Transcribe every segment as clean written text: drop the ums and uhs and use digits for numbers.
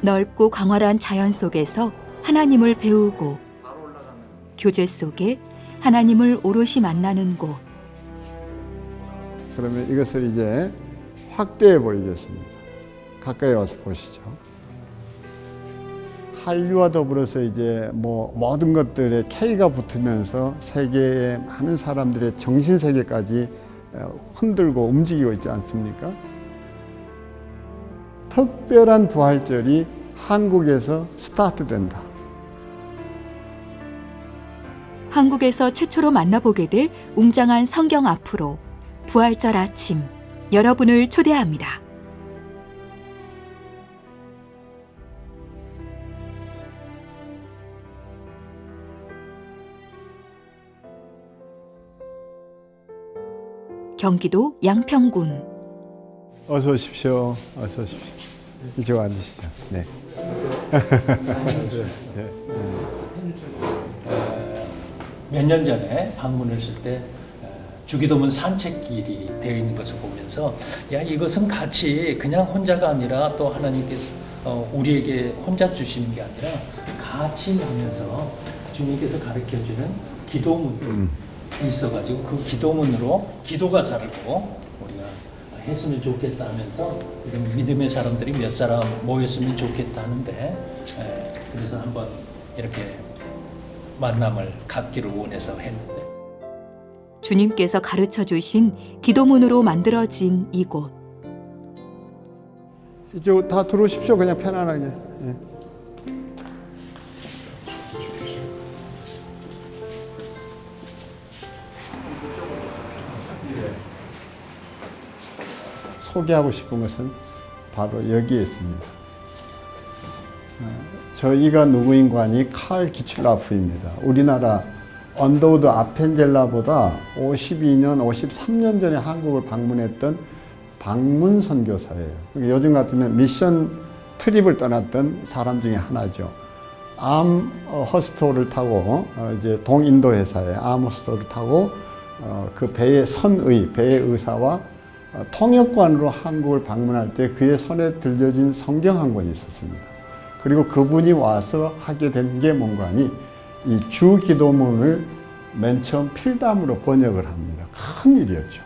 넓고 광활한 자연 속에서 하나님을 배우고 교제 속에 하나님을 오롯이 만나는 곳. 그러면 이것을 이제 확대해 보이겠습니다. 가까이 와서 보시죠. 한류와 더불어서 이제 모든 것들에 K가 붙으면서 세계의 많은 사람들의 정신 세계까지 흔들고 움직이고 있지 않습니까? 특별한 부활절이 한국에서 스타트된다. 한국에서 최초로 만나보게 될 웅장한 성경 앞으로 부활절 아침 여러분을 초대합니다. 경기도 양평군. 어서 오십시오. 어서 오십시오. 이쪽 앉으시죠. 네. 몇 년 전에 방문했을 때 주기도문 산책길이 되어 있는 것을 보면서 야, 이것은 같이 그냥 혼자가 아니라 또 하나님께서 우리에게 혼자 주시는 게 아니라 같이 하면서 주님께서 가르쳐주는 기도문이 있어가지고 그 기도문으로 기도가 살고 우리가 했으면 좋겠다 하면서 이런 믿음의 사람들이 몇 사람 모였으면 좋겠다 하는데 그래서 한번 이렇게 만남을 갖기를 원해서 했는데 주님께서 가르쳐 주신 기도문으로 만들어진 이곳. 이쪽 다 들어오십시오. 그냥 편안하게. 예. 소개하고 싶은 것은 바로 여기에 있습니다. 저희가 누구인관이 칼 기출라프입니다. 우리나라 언더우드 아펜젤라보다 52년, 53년 전에 한국을 방문했던 방문 선교사예요. 요즘 같으면 미션 트립을 떠났던 사람 중에 하나죠. 암허스토를 타고 이제 동인도 회사의 암허스토를 타고 그 배의 배의 의사와 통역관으로 한국을 방문할 때 그의 손에 들려진 성경 한 권이 있었습니다. 그리고 그분이 와서 하게 된 게 뭔가니 이 주기도문을 맨 처음 필담으로 번역을 합니다. 큰 일이었죠.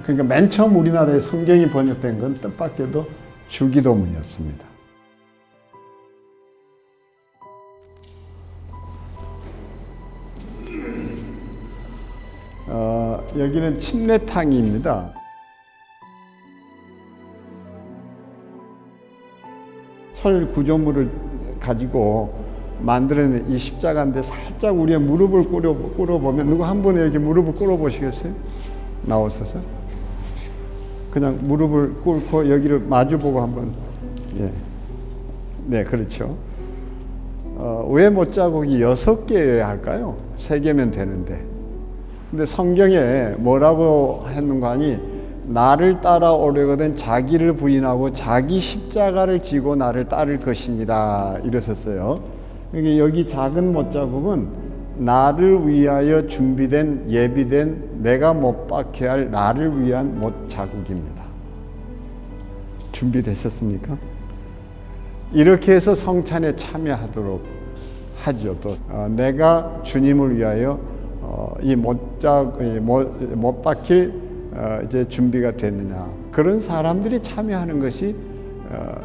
그러니까 맨 처음 우리나라에 성경이 번역된 건 뜻밖에도 주기도문이었습니다. 여기는 침례탕입니다. 철 구조물을 가지고 만들어낸 이 십자가인데 살짝 우리의 무릎을 꿇어보면 누구 한 분이 이렇게 무릎을 꿇어보시겠어요? 나오셔서 그냥 무릎을 꿇고 여기를 마주보고 한번 네 그렇죠. 왜 못자국이 6개여야 할까요? 3개면 되는데 근데 성경에 뭐라고 했는가 하니 나를 따라오려거든 자기를 부인하고 자기 십자가를 지고 나를 따를 것이니라 이랬었어요. 여기 작은 못자국은 나를 위하여 준비된 예비된 내가 못 박혀야 할 나를 위한 못자국입니다. 준비되셨습니까? 이렇게 해서 성찬에 참여하도록 하죠. 또 내가 주님을 위하여 이 못 박힐 이제 준비가 됐느냐 그런 사람들이 참여하는 것이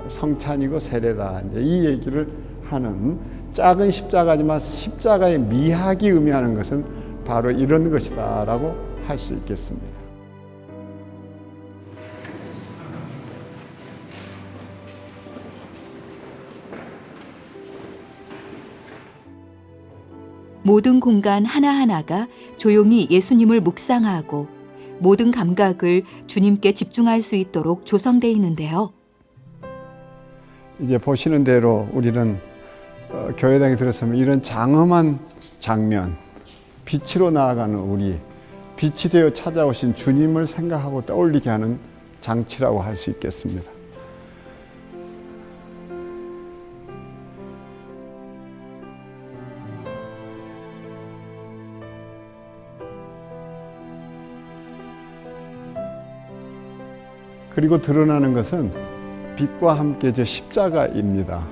성찬이고 세례다. 이제 이 얘기를 하는 작은 십자가지만 십자가의 미학이 의미하는 것은 바로 이런 것이다라고 할 수 있겠습니다. 모든 공간 하나하나가 조용히 예수님을 묵상하고 모든 감각을 주님께 집중할 수 있도록 조성되어 있는데요. 이제 보시는 대로 우리는 교회당에 들어서면 이런 장엄한 장면, 빛으로 나아가는 우리, 빛이 되어 찾아오신 주님을 생각하고 떠올리게 하는 장치라고 할 수 있겠습니다. 그리고 드러나는 것은 빛과 함께 저 십자가입니다.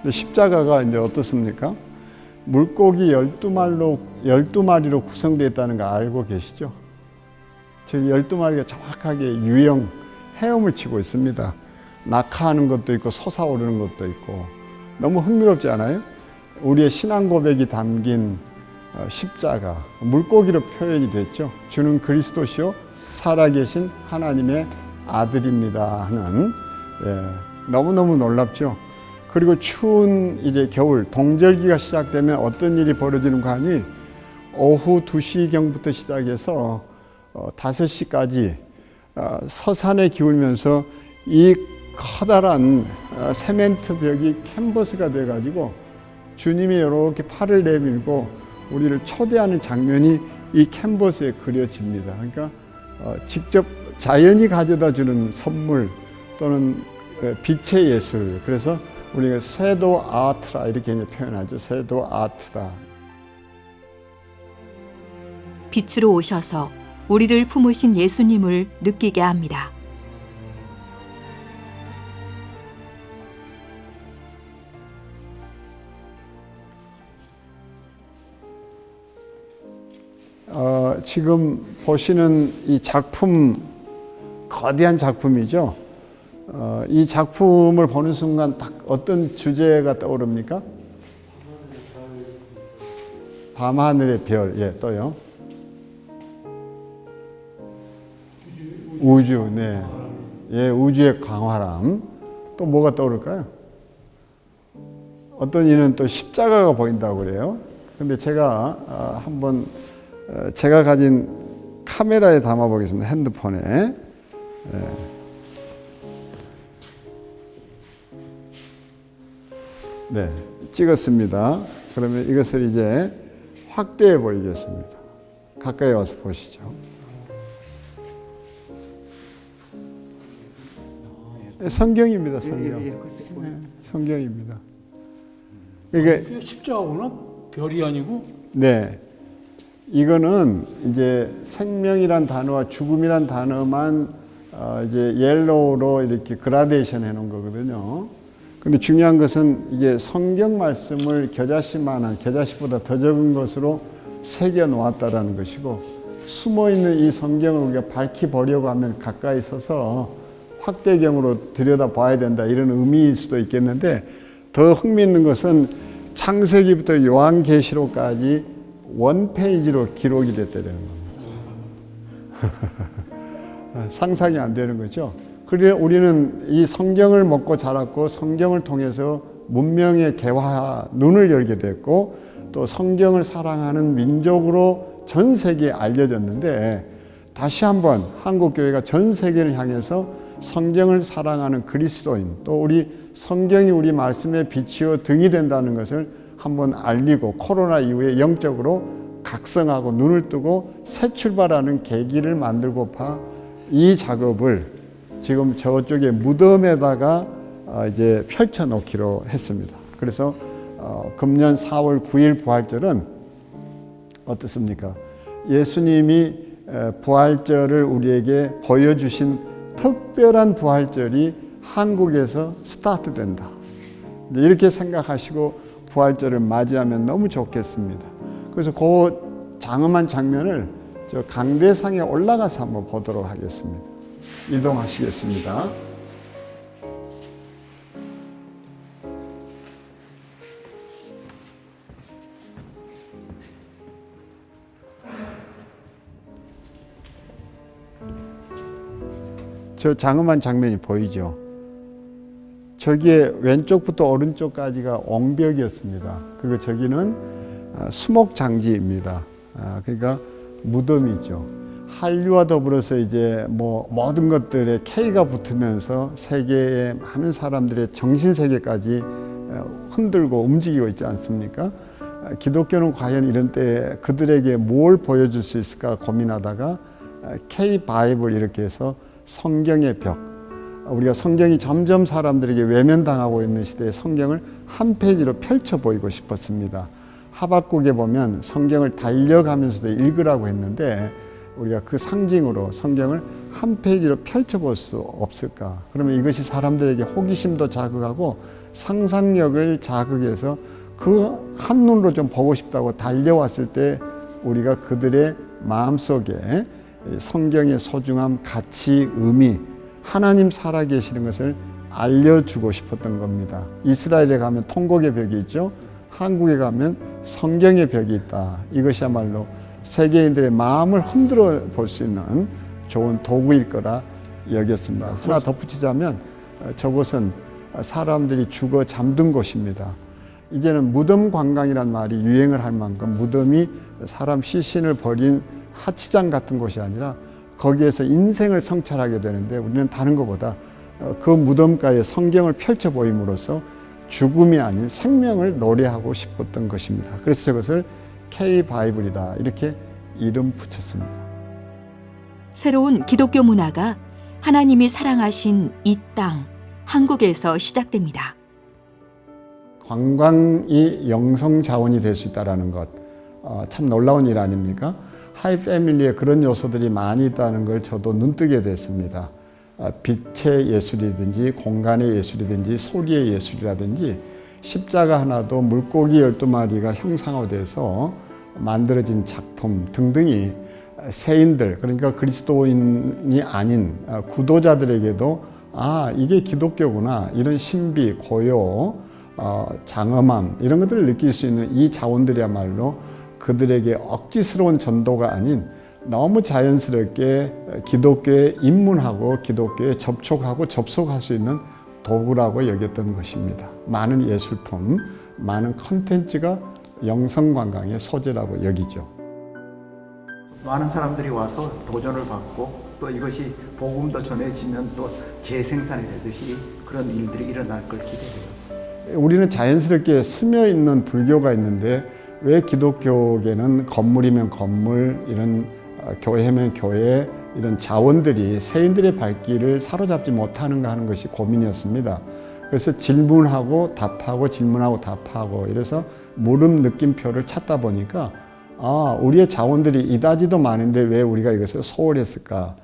십자가가 이제 어떻습니까? 물고기 12마리로 구성되어 있다는 거 알고 계시죠? 저 12마리가 정확하게 유형, 헤엄을 치고 있습니다. 낙하하는 것도 있고 솟아오르는 것도 있고 너무 흥미롭지 않아요? 우리의 신앙 고백이 담긴 십자가, 물고기로 표현이 됐죠. 주는 그리스도시요 살아계신 하나님의 아들입니다 하는, 너무너무 놀랍죠. 그리고 추운 이제 겨울 동절기가 시작되면 어떤 일이 벌어지는가 하니 오후 2시경부터 시작해서 5시까지 서산에 기울면서 이 커다란 세멘트 벽이 캔버스가 돼가지고 주님이 이렇게 팔을 내밀고 우리를 초대하는 장면이 이 캔버스에 그려집니다. 그러니까 직접 자연이 가져다 주는 선물 또는 빛의 예술. 그래서 우리가 섀도우 아트라 이렇게 이제 표현하죠. 섀도우 아트다. 빛으로 오셔서 우리를 품으신 예수님을 느끼게 합니다. 지금 보시는 이 작품, 거대한 작품이죠. 이 작품을 보는 순간 딱 어떤 주제가 떠오릅니까? 밤하늘의 별, 예, 또요. 우주, 네, 예, 우주의 광활함. 또 뭐가 떠오를까요? 어떤 이는 또 십자가가 보인다고 그래요. 근데 제가 한번 제가 가진 카메라에 담아 보겠습니다. 핸드폰에. 네, 찍었습니다. 그러면 이것을 이제 확대해 보이겠습니다. 가까이 와서 보시죠. 성경입니다. 성경. 네, 성경입니다. 이게 십자가구나. 별이 아니고. 네. 이거는 이제 생명이란 단어와 죽음이란 단어만 이제 옐로우로 이렇게 그라데이션 해놓은 거거든요. 근데 중요한 것은 이게 성경 말씀을 겨자씨만한, 겨자씨보다 더 적은 것으로 새겨 놓았다라는 것이고, 숨어 있는 이 성경을 우리가 밝히 보려고 하면 가까이 서서 확대경으로 들여다 봐야 된다, 이런 의미일 수도 있겠는데, 더 흥미있는 것은 창세기부터 요한계시록까지 원페이지로 기록이 됐다는 겁니다. 상상이 안 되는 거죠. 그래 우리는 이 성경을 먹고 자랐고 성경을 통해서 문명의 개화 눈을 열게 됐고 또 성경을 사랑하는 민족으로 전 세계에 알려졌는데, 다시 한번 한국교회가 전 세계를 향해서 성경을 사랑하는 그리스도인, 또 우리 성경이 우리 말씀의 빛이요 등이 된다는 것을 한번 알리고, 코로나 이후에 영적으로 각성하고 눈을 뜨고 새 출발하는 계기를 만들고파 이 작업을 지금 저쪽에 무덤에다가 이제 펼쳐 놓기로 했습니다. 그래서 금년 4월 9일 부활절은 어떻습니까? 예수님이 부활절을 우리에게 보여주신 특별한 부활절이 한국에서 스타트된다. 이렇게 생각하시고 부활절을 맞이하면 너무 좋겠습니다. 그래서 그 장엄한 장면을 저 강대상에 올라가서 한번 보도록 하겠습니다. 이동하시겠습니다. 저 장엄한 장면이 보이죠? 저기에 왼쪽부터 오른쪽까지가 옹벽이었습니다. 그리고 저기는 수목장지입니다. 그러니까 무덤이죠. 한류와 더불어서 이제 뭐 모든 것들에 K가 붙으면서 세계의 많은 사람들의 정신세계까지 흔들고 움직이고 있지 않습니까? 기독교는 과연 이런 때에 그들에게 뭘 보여줄 수 있을까 고민하다가 K 바이블 이렇게 해서 성경의 벽, 우리가 성경이 점점 사람들에게 외면당하고 있는 시대에 성경을 한 페이지로 펼쳐 보이고 싶었습니다. 하박국에 보면 성경을 달려가면서도 읽으라고 했는데 우리가 그 상징으로 성경을 한 페이지로 펼쳐볼 수 없을까? 그러면 이것이 사람들에게 호기심도 자극하고 상상력을 자극해서 그 한눈으로 좀 보고 싶다고 달려왔을 때 우리가 그들의 마음속에 성경의 소중함, 가치, 의미, 하나님 살아계시는 것을 알려주고 싶었던 겁니다. 이스라엘에 가면 통곡의 벽이 있죠. 한국에 가면 성경의 벽이 있다. 이것이야말로 세계인들의 마음을 흔들어 볼 수 있는 좋은 도구일 거라 여겼습니다. 하나 덧붙이자면 저곳은 사람들이 죽어 잠든 곳입니다. 이제는 무덤 관광이란 말이 유행을 할 만큼 무덤이 사람 시신을 버린 하치장 같은 곳이 아니라 거기에서 인생을 성찰하게 되는데 우리는 다른 것보다 그 무덤가에 성경을 펼쳐 보임으로써 죽음이 아닌 생명을 노래하고 싶었던 것입니다. 그래서 저것을 K-바이블이다 이렇게 이름 붙였습니다. 새로운 기독교 문화가 하나님이 사랑하신 이 땅, 한국에서 시작됩니다. 관광이 영성 자원이 될 수 있다는 것, 참 놀라운 일 아닙니까? 하이 패밀리에 그런 요소들이 많이 있다는 걸 저도 눈뜨게 됐습니다. 빛의 예술이든지 공간의 예술이든지 소리의 예술이라든지 십자가 하나도 물고기 12마리가 형상화돼서 만들어진 작품 등등이 세인들, 그러니까 그리스도인이 아닌 구도자들에게도 이게 기독교구나, 이런 신비, 고요, 장엄함 이런 것들을 느낄 수 있는 이 자원들이야말로 그들에게 억지스러운 전도가 아닌 너무 자연스럽게 기독교에 입문하고 기독교에 접촉하고 접속할 수 있는 도구라고 여겼던 것입니다. 많은 예술품, 많은 컨텐츠가 영성관광의 소재라고 여기죠. 많은 사람들이 와서 도전을 받고 또 이것이 복음도 전해지면 또 재생산이 되듯이 그런 일들이 일어날 걸 기대해요. 우리는 자연스럽게 스며 있는 불교가 있는데 왜 기독교계는 건물이면 건물, 이런 교회면 교회, 이런 자원들이 세인들의 발길을 사로잡지 못하는가 하는 것이 고민이었습니다. 그래서 질문하고 답하고 질문하고 답하고 이래서 물음 느낌표를 찾다 보니까 우리의 자원들이 이다지도 많은데 왜 우리가 이것을 소홀했을까?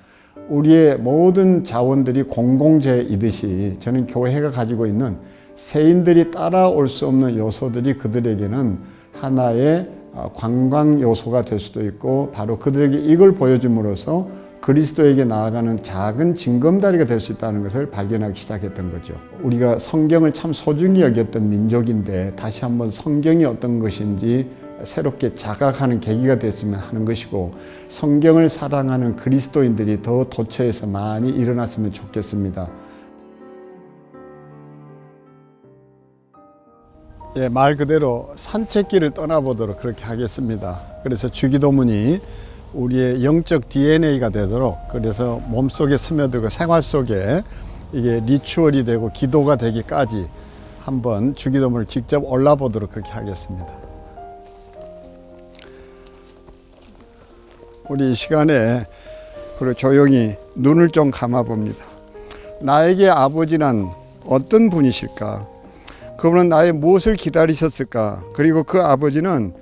우리의 모든 자원들이 공공재이듯이 저는 교회가 가지고 있는 세인들이 따라올 수 없는 요소들이 그들에게는 하나의 관광 요소가 될 수도 있고 바로 그들에게 이걸 보여줌으로써 그리스도에게 나아가는 작은 징검다리가 될 수 있다는 것을 발견하기 시작했던 거죠. 우리가 성경을 참 소중히 여겼던 민족인데 다시 한번 성경이 어떤 것인지 새롭게 자각하는 계기가 됐으면 하는 것이고 성경을 사랑하는 그리스도인들이 더 도처에서 많이 일어났으면 좋겠습니다. 말 그대로 산책길을 떠나보도록 그렇게 하겠습니다. 그래서 주기도문이 우리의 영적 DNA가 되도록 그래서 몸속에 스며들고 생활 속에 이게 리추얼이 되고 기도가 되기까지 한번 주기도문을 직접 올라보도록 그렇게 하겠습니다. 우리 이 시간에 그리고 조용히 눈을 좀 감아 봅니다. 나에게 아버지는 어떤 분이실까? 그분은 나의 무엇을 기다리셨을까? 그리고 그 아버지는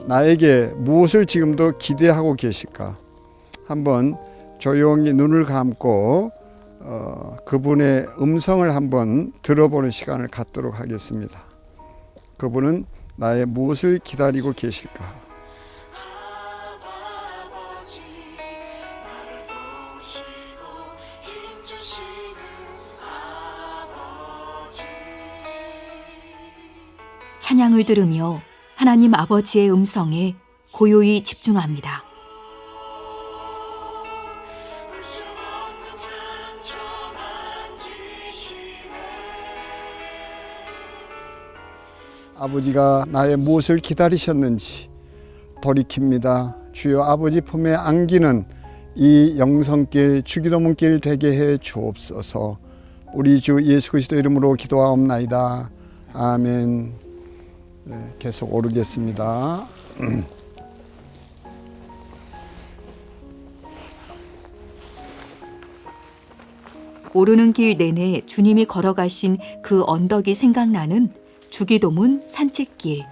나에게 무엇을 지금도 기대하고 계실까? 한번 조용히 눈을 감고 그분의 음성을 한번 들어보는 시간을 갖도록 하겠습니다. 그분은 나의 무엇을 기다리고 계실까? 찬양을 들으며 하나님 아버지의 음성에 고요히 집중합니다. 아버지가 나의 무엇을 기다리셨는지 돌이킵니다. 주여 아버지 품에 안기는 이 영성길 주기도문길 되게 해 주옵소서. 우리 주 예수 그리스도 이름으로 기도하옵나이다. 아멘. 계속 오르겠습니다. 오르는 길 내내 주님이 걸어가신 그 언덕이 생각나는 주기도문 산책길.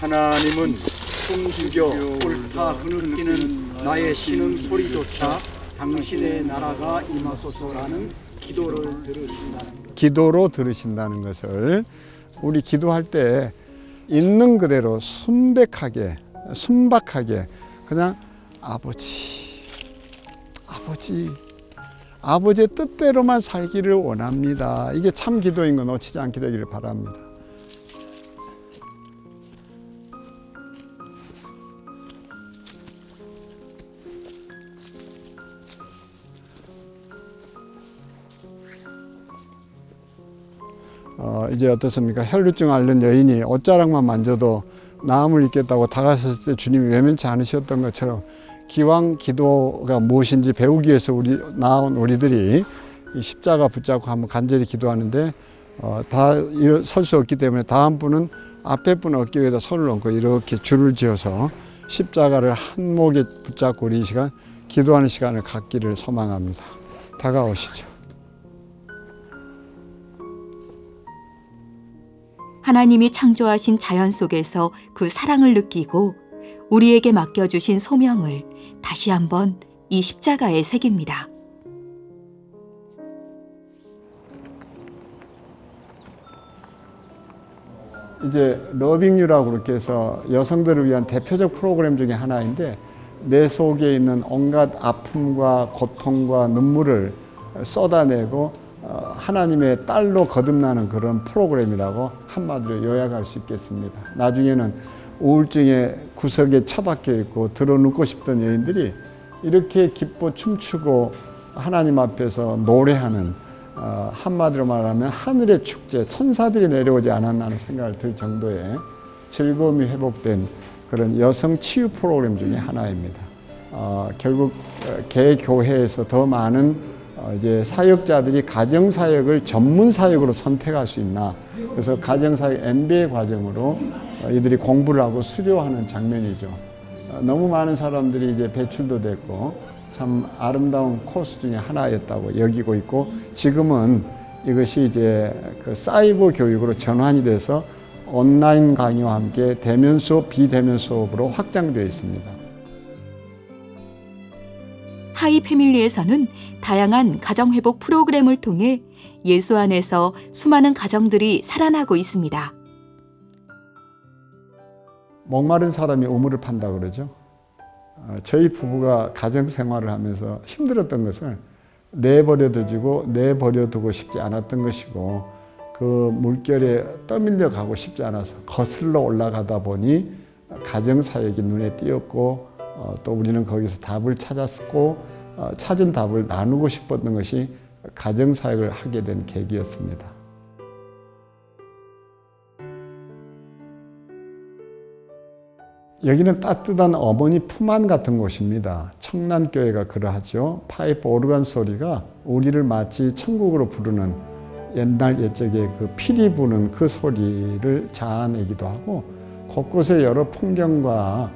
하나님은 숨죽여 옳다 흐느끼는 나의 신음 소리조차 당신의 나라가 임하소서라는 기도를 들으신다는 것. 기도로 들으신다는 것을 우리 기도할 때 있는 그대로 순박하게 그냥 아버지의 뜻대로만 살기를 원합니다. 이게 참 기도인 거 놓치지 않게 되기를 바랍니다. 이제 어떻습니까? 혈루증 앓는 여인이 옷자락만 만져도 나음을 입겠다고 다가섰을 때 주님이 외면치 않으셨던 것처럼 기왕 기도가 무엇인지 배우기 위해서 나온 우리들이 이 십자가 붙잡고 한번 간절히 기도하는데 다 설 수 없기 때문에 다음 분은 앞에 분 어깨 위에다 손을 얹고 이렇게 줄을 지어서 십자가를 한 목에 붙잡고 우리 이 시간 기도하는 시간을 갖기를 소망합니다. 다가오시죠. 하나님이 창조하신 자연 속에서 그 사랑을 느끼고 우리에게 맡겨주신 소명을 다시 한번 이 십자가에 새깁니다. 이제 러빙유라고 그렇게 해서 여성들을 위한 대표적 프로그램 중에 하나인데 내 속에 있는 온갖 아픔과 고통과 눈물을 쏟아내고 하나님의 딸로 거듭나는 그런 프로그램이라고 한마디로 요약할 수 있겠습니다. 나중에는 우울증의 구석에 처박혀 있고 드러눕고 싶던 여인들이 이렇게 기뻐 춤추고 하나님 앞에서 노래하는 한마디로 말하면 하늘의 축제, 천사들이 내려오지 않았나 하는 생각을 들 정도의 즐거움이 회복된 그런 여성 치유 프로그램 중에 하나입니다. 결국 개교회에서 더 많은 이제 사역자들이 가정사역을 전문 사역으로 선택할 수 있나. 그래서 가정사역 MBA 과정으로 이들이 공부를 하고 수료하는 장면이죠. 너무 많은 사람들이 이제 배출도 됐고 참 아름다운 코스 중에 하나였다고 여기고 있고 지금은 이것이 이제 그 사이버 교육으로 전환이 돼서 온라인 강의와 함께 대면 수업, 비대면 수업으로 확장되어 있습니다. 하이 패밀리에서는 다양한 가정회복 프로그램을 통해 예수 안에서 수많은 가정들이 살아나고 있습니다. 목마른 사람이 우물을 판다 그러죠. 저희 부부가 가정생활을 하면서 힘들었던 것을 내버려두고 싶지 않았던 것이고 그 물결에 떠밀려 가고 싶지 않아서 거슬러 올라가다 보니 가정사역이 눈에 띄었고 또 우리는 거기서 답을 찾았고 찾은 답을 나누고 싶었던 것이 가정사역을 하게 된 계기였습니다. 여기는 따뜻한 어머니 품 안 같은 곳입니다. 청란교회가 그러하죠. 파이프 오르간 소리가 우리를 마치 천국으로 부르는 옛날 옛적에 그 피리 부는 그 소리를 자아내기도 하고 곳곳에 여러 풍경과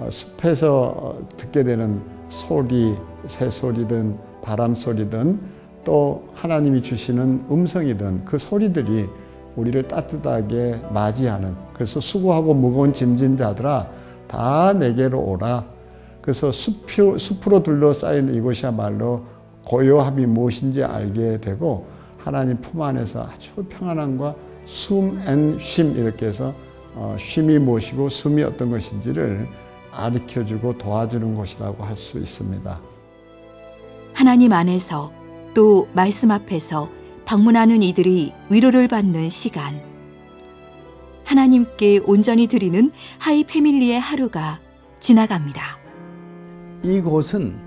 숲에서 듣게 되는 소리, 새소리든 바람소리든 또 하나님이 주시는 음성이든 그 소리들이 우리를 따뜻하게 맞이하는, 그래서 수고하고 무거운 짐진 자들아 다 내게로 오라. 그래서 숲으로 둘러싸인 이곳이야말로 고요함이 무엇인지 알게 되고 하나님 품 안에서 아주 평안함과 숨 앤 쉼 이렇게 해서 쉼이 무엇이고 숨이 어떤 것인지를 가르쳐주고 도와주는 곳이라고 할 수 있습니다. 하나님 안에서 또 말씀 앞에서 방문하는 이들이 위로를 받는 시간. 하나님께 온전히 드리는 하이 패밀리의 하루가 지나갑니다. 이곳은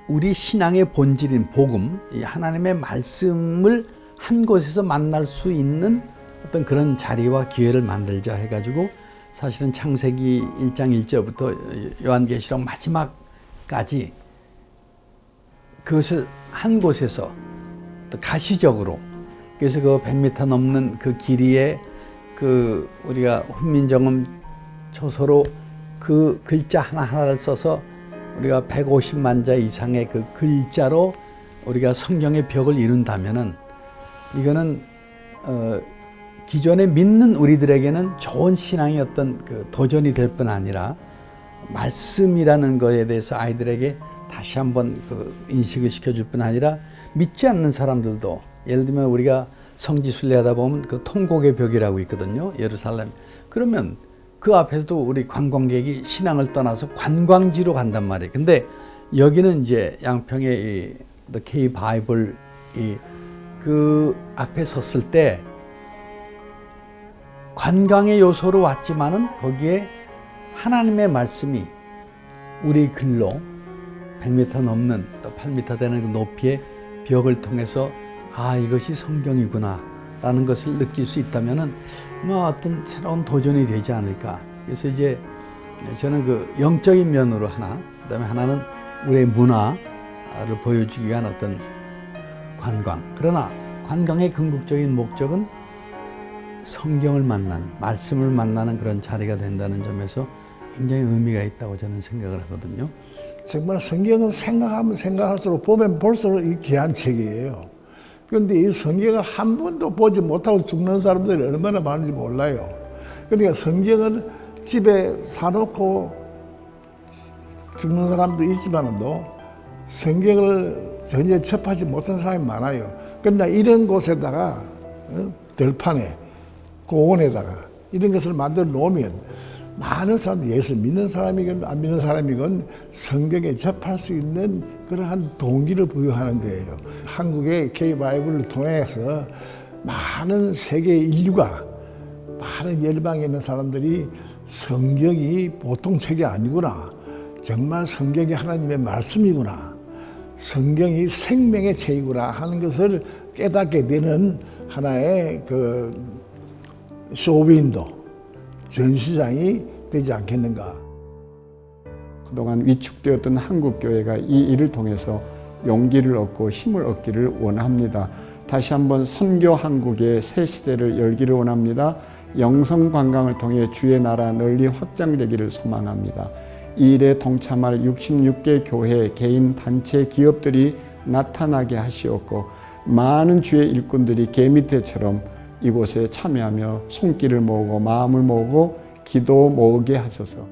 우리 신앙의 본질인 복음, 이 하나님의 말씀을 한 곳에서 만날 수 있는 어떤 그런 자리와 기회를 만들자 해가지고 사실은 창세기 1장 1절부터 요한계시록 마지막까지 그것을 한 곳에서 또 가시적으로, 그래서 그 100m 넘는 그 길이에 그 우리가 훈민정음 초서로 그 글자 하나하나를 써서 우리가 150만 자 이상의 그 글자로 우리가 성경의 벽을 이룬다면은 이거는 기존에 믿는 우리들에게는 좋은 신앙의 어떤 그 도전이 될 뿐 아니라 말씀이라는 것에 대해서 아이들에게 다시 한번 그 인식을 시켜줄 뿐 아니라 믿지 않는 사람들도 예를 들면 우리가 성지 순례하다 보면 그 통곡의 벽이라고 있거든요. 예루살렘. 그러면 그 앞에서도 우리 관광객이 신앙을 떠나서 관광지로 간단 말이에요. 근데 여기는 이제 양평의 이 The K 바이블 그 앞에 섰을 때 관광의 요소로 왔지만은 거기에 하나님의 말씀이 우리 글로 100m 넘는 또 8m 되는 그 높이의 벽을 통해서 아 이것이 성경이구나 라는 것을 느낄 수 있다면은 뭐 어떤 새로운 도전이 되지 않을까. 그래서 이제 저는 그 영적인 면으로 하나, 그다음에 하나는 우리의 문화를 보여주기 위한 어떤 관광. 그러나 관광의 궁극적인 목적은 성경을 만나는, 말씀을 만나는 그런 자리가 된다는 점에서 굉장히 의미가 있다고 저는 생각을 하거든요. 정말 성경은 생각하면 생각할수록 보면 볼수록 이 귀한 책이에요. 그런데 이 성경을 한 번도 보지 못하고 죽는 사람들이 얼마나 많은지 몰라요. 그러니까 성경을 집에 사놓고 죽는 사람도 있지만도 성경을 전혀 접하지 못한 사람이 많아요. 그러나 이런 곳에다가 들판에 공원에다가 이런 것을 만들어 놓으면 많은 사람들이 예수 믿는 사람이건 안 믿는 사람이건 성경에 접할 수 있는 그러한 동기를 부여하는 거예요. 한국의 K-바이블을 통해서 많은 세계 인류가 많은 열방에 있는 사람들이 성경이 보통 책이 아니구나. 정말 성경이 하나님의 말씀이구나. 성경이 생명의 책이구나 하는 것을 깨닫게 되는 하나의 그 쇼윈도 전시장이 되지 않겠는가. 그동안 위축되었던 한국교회가 이 일을 통해서 용기를 얻고 힘을 얻기를 원합니다. 다시 한번 선교 한국의 새 시대를 열기를 원합니다. 영성 관광을 통해 주의 나라 널리 확장되기를 소망합니다. 이 일에 동참할 66개 교회, 개인, 단체, 기업들이 나타나게 하시옵고 많은 주의 일꾼들이 개미떼처럼 이곳에 참여하며 손길을 모으고 마음을 모으고 기도 모으게 하소서.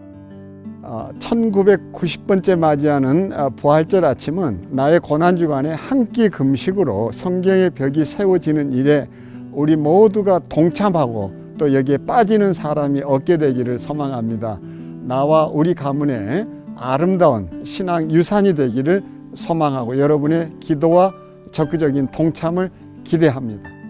1990번째 맞이하는 부활절 아침은 나의 고난주간에 한 끼 금식으로 성경의 벽이 세워지는 일에 우리 모두가 동참하고 또 여기에 빠지는 사람이 얻게 되기를 소망합니다. 나와 우리 가문의 아름다운 신앙 유산이 되기를 소망하고 여러분의 기도와 적극적인 동참을 기대합니다.